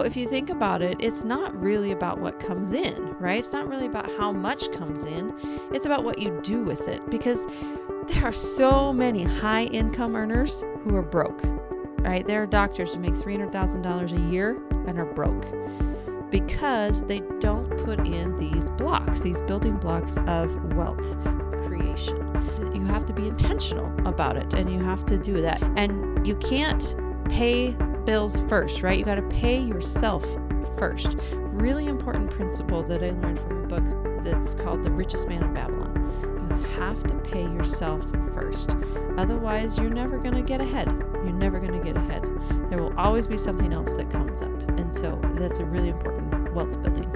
if you think about it, it's not really about what comes in, right? It's not really about how much comes in. It's about what you do with it, because there are so many high income earners who are broke, right? There are doctors who make $300,000 a year and are broke because they don't put in these blocks, these building blocks of wealth creation. You have to be intentional about it, and you have to do that. And you can't pay bills first, right? You got to pay yourself first. Really important principle that I learned from a book that's called The Richest Man in Babylon. You have to pay yourself first. Otherwise, you're never going to get ahead. You're never going to get ahead. There will always be something else that comes up. And so that's a really important wealth building